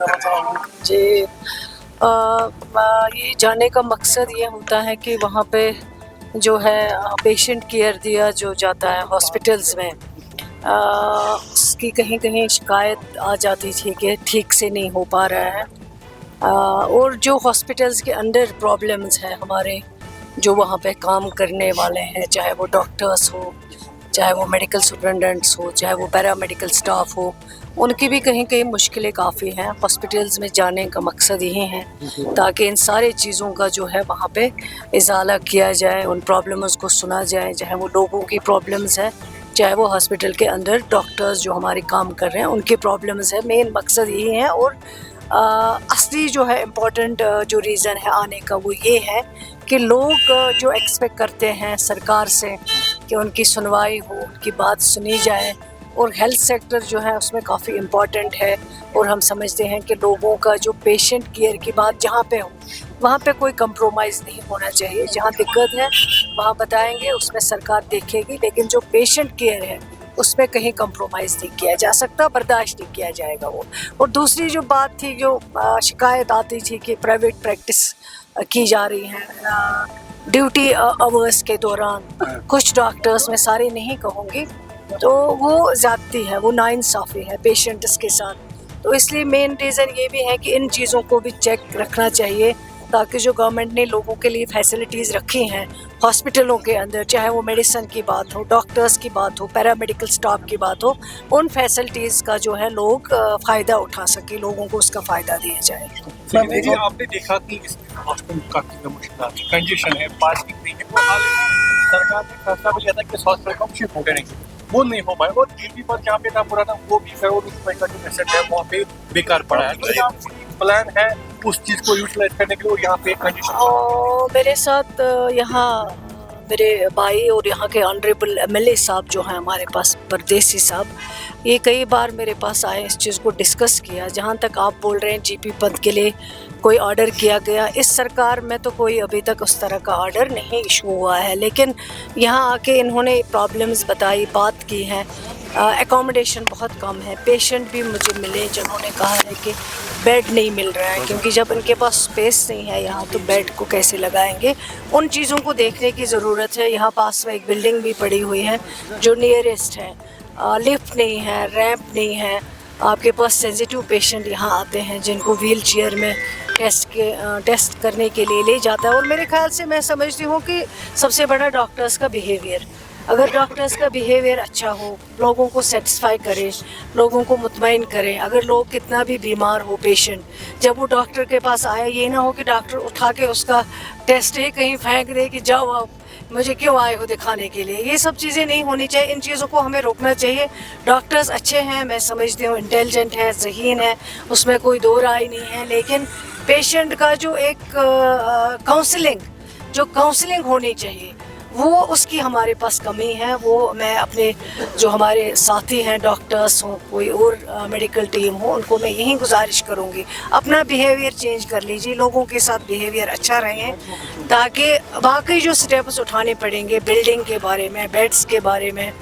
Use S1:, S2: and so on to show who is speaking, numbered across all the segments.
S1: जी ये जाने का मकसद ये होता है कि वहाँ पे जो है पेशेंट केयर दिया जो जाता है हॉस्पिटल्स में, उसकी कहीं कहीं शिकायत आ जाती थी कि ठीक से नहीं हो पा रहा है। और जो हॉस्पिटल्स के अंडर प्रॉब्लम्स हैं हमारे, जो वहाँ पे काम करने वाले हैं, चाहे वो डॉक्टर्स हो, चाहे वो मेडिकल सुपरिटेंडेंट्स हो, चाहे वो पैरामेडिकल स्टाफ हो, उनकी भी कहीं कहीं मुश्किलें काफ़ी हैं। हॉस्पिटल्स में जाने का मकसद यही है ताकि इन सारी चीज़ों का जो है वहाँ पे इजाला किया जाए, उन प्रॉब्लम्स को सुना जाए, चाहे वो लोगों की प्रॉब्लम्स है, चाहे वो हॉस्पिटल के अंदर डॉक्टर्स जो हमारे काम कर रहे हैं उनके प्रॉब्लम्स है। मेन मकसद यही है। और असली जो है इम्पॉर्टेंट जो रीज़न है आने का वो ये है कि लोग जो एक्सपेक्ट करते हैं सरकार से कि उनकी सुनवाई हो, उनकी बात सुनी जाए। और हेल्थ सेक्टर जो है उसमें काफ़ी इम्पॉर्टेंट है। और हम समझते हैं कि लोगों का जो पेशेंट केयर की बात जहाँ पे हो वहाँ पे कोई कंप्रोमाइज़ नहीं होना चाहिए। जहाँ दिक्कत है वहाँ बताएंगे, उसमें सरकार देखेगी, लेकिन जो पेशेंट केयर है उसमें कहीं कंप्रोमाइज़ नहीं किया जा सकता, बर्दाश्त नहीं किया जाएगा वो। और दूसरी जो बात थी, जो शिकायत आती थी कि प्राइवेट प्रैक्टिस की जा रही है ड्यूटी आवर्स के दौरान, कुछ डॉक्टर्स, मैं सारे नहीं कहूँगी, तो वो ज़्यादती है, वो नाइंसाफ़ी है पेशेंट्स के साथ। तो इसलिए मेन रीज़न ये भी है कि इन चीज़ों को भी चेक रखना चाहिए ताकि जो गवर्नमेंट ने लोगों के लिए फैसिलिटीज़ रखी हैं हॉस्पिटलों के अंदर, चाहे वो मेडिसिन की बात हो, डॉक्टर्स की बात हो, पैरामेडिकल स्टाफ की बात हो, उन फैसिलिटीज़ का जो है लोग फ़ायदा उठा सके, लोगों को उसका फ़ायदा दिया जाए।
S2: जी, आपने देखा कि इस हॉस्पिटल का मुश्किल कंजेशन है, पार्किंग नहीं है, वो हाल ही सरकार ने फैसला भी लिया था कि इस हॉस्पिटल को हम शिफ्ट करेंगे, वो नहीं हो पाया। और दिल्ली पर जहाँ पे था पुराना, वो 20 करोड़ रुपए का जो एसेट है वहाँ पे बेकार पड़ा है। तो यहाँ प्लान है उस चीज़ को यूटिलाइज करने के लिए, और यहाँ पे कंडीशन
S1: मेरे साथ यहाँ मेरे भाई और यहाँ के ऑनरेबल एमएलए साहब जो हैं हमारे पास, परदेसी साहब, ये कई बार मेरे पास आए, इस चीज़ को डिस्कस किया। जहाँ तक आप बोल रहे हैं जीपी पद के लिए कोई ऑर्डर किया गया, इस सरकार में तो कोई अभी तक उस तरह का ऑर्डर नहीं इशू हुआ है। लेकिन यहाँ आके इन्होंने प्रॉब्लम्स बताई, बात की है। एकोमोडेशन बहुत कम है। पेशेंट भी मुझे मिले जिन्होंने कहा है कि बेड नहीं मिल रहा है, क्योंकि जब इनके पास स्पेस नहीं है यहाँ, तो बेड को कैसे लगाएंगे। उन चीज़ों को देखने की ज़रूरत है। यहाँ पास में एक बिल्डिंग भी पड़ी हुई है जो नियरेस्ट है, लिफ्ट नहीं है, रैंप नहीं है। आपके पास सेंसिटिव पेशेंट यहाँ आते हैं जिनको व्हील चेयर में टेस्ट करने के लिए ले जाता है। और मेरे ख्याल से मैं समझती हूँ कि सबसे बड़ा डॉक्टर्स का बिहेवियर, अगर डॉक्टर्स का बिहेवियर अच्छा हो, लोगों को सेटिस्फाई करे, लोगों को मुतमईन करे। अगर लोग कितना भी बीमार हो पेशेंट, जब वो डॉक्टर के पास आए, ये ना हो कि डॉक्टर उठा के उसका टेस्ट ही कहीं फेंक दे कि जाओ आप, मुझे क्यों आए हो दिखाने के लिए। ये सब चीज़ें नहीं होनी चाहिए, इन चीज़ों को हमें रोकना चाहिए। डॉक्टर्स अच्छे हैं, मैं समझती हूँ, इंटेलिजेंट है, ज़हीन है, उसमें कोई दो राय नहीं है। लेकिन पेशेंट का जो एक काउंसलिंग होनी चाहिए, वो उसकी हमारे पास कमी है। वो मैं अपने जो हमारे साथी हैं, डॉक्टर्स हों, कोई और मेडिकल टीम हो, उनको मैं यही गुजारिश करूँगी, अपना बिहेवियर चेंज कर लीजिए, लोगों के साथ बिहेवियर अच्छा रहे, ताकि बाकी जो स्टेप्स उठाने पड़ेंगे बिल्डिंग के बारे में, बेड्स के बारे में,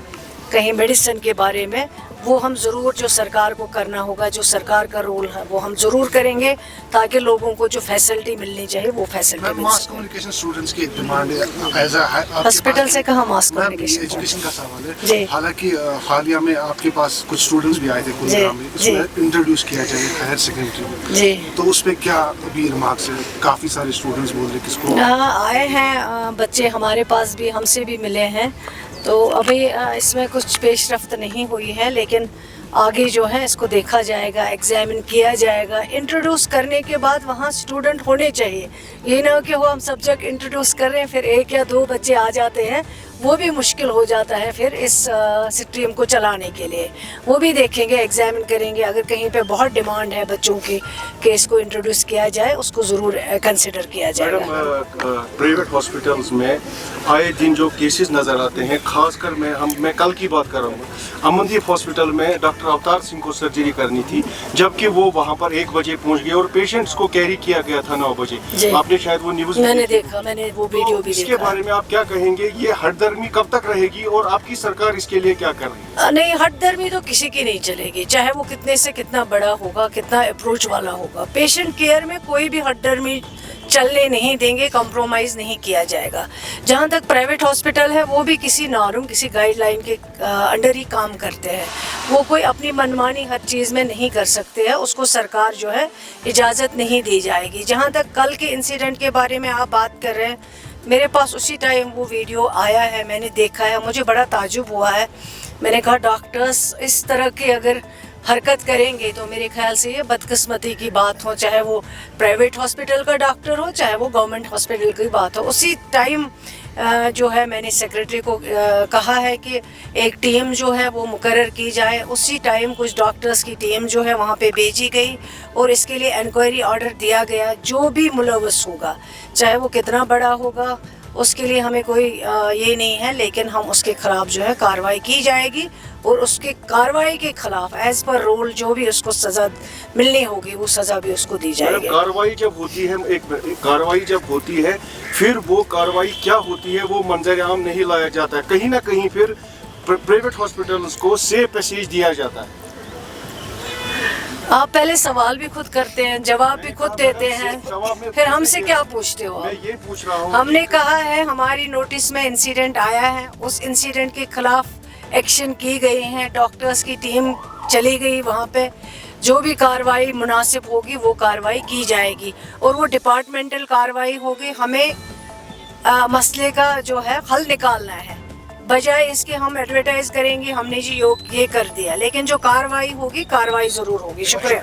S1: कहीं मेडिसिन के बारे में, वो हम ज़रूर, जो सरकार को करना होगा, जो सरकार का रोल है, वो हम ज़रूर करेंगे, ताकि लोगों को जो फैसिलिटी मिलनी चाहिए वो फैसिलिटी मिल
S3: मास कम्युनिकेशन स्टूडेंट्स की डिमांड है एज
S1: हॉस्पिटल से कहाँ मास कम्युनिकेशन
S3: एजुकेशन का सवाल है। हालांकि हालिया में आपके पास कुछ स्टूडेंट्स भी आए थे कुलगाम में, उसमें इंट्रोड्यूस किया जाए हायर सेकेंडरी में,
S1: जी, तो
S3: उस पर क्या अभी रिमार्क्स है? काफ़ी सारे स्टूडेंट्स बोल रहे किसको
S1: आए हैं बच्चे, हमारे पास भी, हमसे भी मिले हैं। तो अभी इसमें कुछ पेशरफ्त नहीं हुई है, लेकिन आगे जो है इसको देखा जाएगा, एग्जामिन किया जाएगा। इंट्रोड्यूस करने के बाद वहाँ स्टूडेंट होने चाहिए, ये ना कि वो हम सब्जेक्ट इंट्रोड्यूस कर रहे हैं फिर 1 या 2 बच्चे आ जाते हैं, वो भी मुश्किल हो जाता है फिर इस स्ट्रीम को चलाने के लिए। वो भी देखेंगे, एग्जामिन करेंगे, अगर कहीं पे बहुत डिमांड है बच्चों की कि इसको इंट्रोड्यूस किया जाए, उसको ज़रूर कंसिडर किया जाएगा।
S4: प्राइवेट हॉस्पिटल्स में आए दिन जो केसेस नज़र आते हैं, खासकर मैं कल की बात कर रहा हूँ, अमनदीप हॉस्पिटल में डॉक्टर अवतार सिंह को सर्जरी करनी थी, जबकि वो वहाँ पर 1 बजे पहुँच गए और पेशेंट्स को कैरी किया गया था 9 बजे। आपने शायद वो न्यूज़
S1: मैंने देखा, मैंने वो वीडियो भी
S4: देखा। इसके बारे में आप क्या कहेंगे? ये हरदर्द हटदर्मी कब तक रहेगी और आपकी सरकार इसके लिए क्या कर रही है?
S1: नहीं, हटदर्मी तो किसी की नहीं चलेगी, चाहे वो कितने से कितना बड़ा होगा, कितना अप्रोच वाला होगा। पेशेंट केयर में कोई भी हटदर्मी चलने नहीं देंगे, कॉम्प्रोमाइज़ नहीं किया जाएगा। जहाँ तक प्राइवेट हॉस्पिटल है, वो भी किसी नॉर्म, किसी गाइडलाइन के अंडर ही काम करते हैं। वो कोई अपनी मनमानी हर चीज़ में नहीं कर सकते हैं, उसको सरकार जो है इजाज़त नहीं दी जाएगी। जहाँ तक कल के इंसिडेंट के बारे में आप बात कर रहे हैं, मेरे पास उसी टाइम वो वीडियो आया है, मैंने देखा है, मुझे बड़ा ताज्जुब हुआ है। मैंने कहा डॉक्टर्स इस तरह के अगर हरकत करेंगे तो मेरे ख्याल से ये बदकिस्मती की बात हो, चाहे वो प्राइवेट हॉस्पिटल का डॉक्टर हो, चाहे वो गवर्नमेंट हॉस्पिटल की बात हो। उसी टाइम जो है मैंने सेक्रेटरी को कहा है कि एक टीम जो है वो मुकर्रर की जाए। उसी टाइम कुछ डॉक्टर्स की टीम जो है वहाँ पे भेजी गई और इसके लिए इंक्वायरी ऑर्डर दिया गया। जो भी मुलव्वस होगा, चाहे वो कितना बड़ा होगा, उसके लिए हमें कोई ये नहीं है, लेकिन हम उसके खिलाफ जो है कार्रवाई की जाएगी और उसके कार्रवाई के खिलाफ एज पर रूल जो भी उसको सज़ा मिलनी होगी वो सज़ा भी उसको दी जाएगी।
S4: कार्रवाई जब होती है, कार्रवाई जब होती है, फिर वो कार्रवाई क्या होती है वो मंजर आम नहीं लाया जाता। कहीं ना कहीं फिर प्राइवेट हॉस्पिटल्स को सेफ मैसेज दिया जाता है।
S1: आप पहले सवाल भी खुद करते हैं, जवाब भी खुद देते हैं, फिर हमसे क्या पूछते हो?
S4: मैं ये पूछ रहा हूँ,
S1: हमने कहा है हमारी नोटिस में इंसिडेंट आया है, उस इंसिडेंट के खिलाफ एक्शन की गई है, डॉक्टर्स की टीम चली गई वहाँ पे, जो भी कार्रवाई मुनासिब होगी वो कार्रवाई की जाएगी और वो डिपार्टमेंटल कार्रवाई होगी। हमें मसले का जो है हल निकालना है, बजाय इसके हम एडवर्टाइज करेंगे हमने जी ये कर दिया, लेकिन जो कार्रवाई होगी कार्रवाई ज़रूर होगी। शुक्रिया।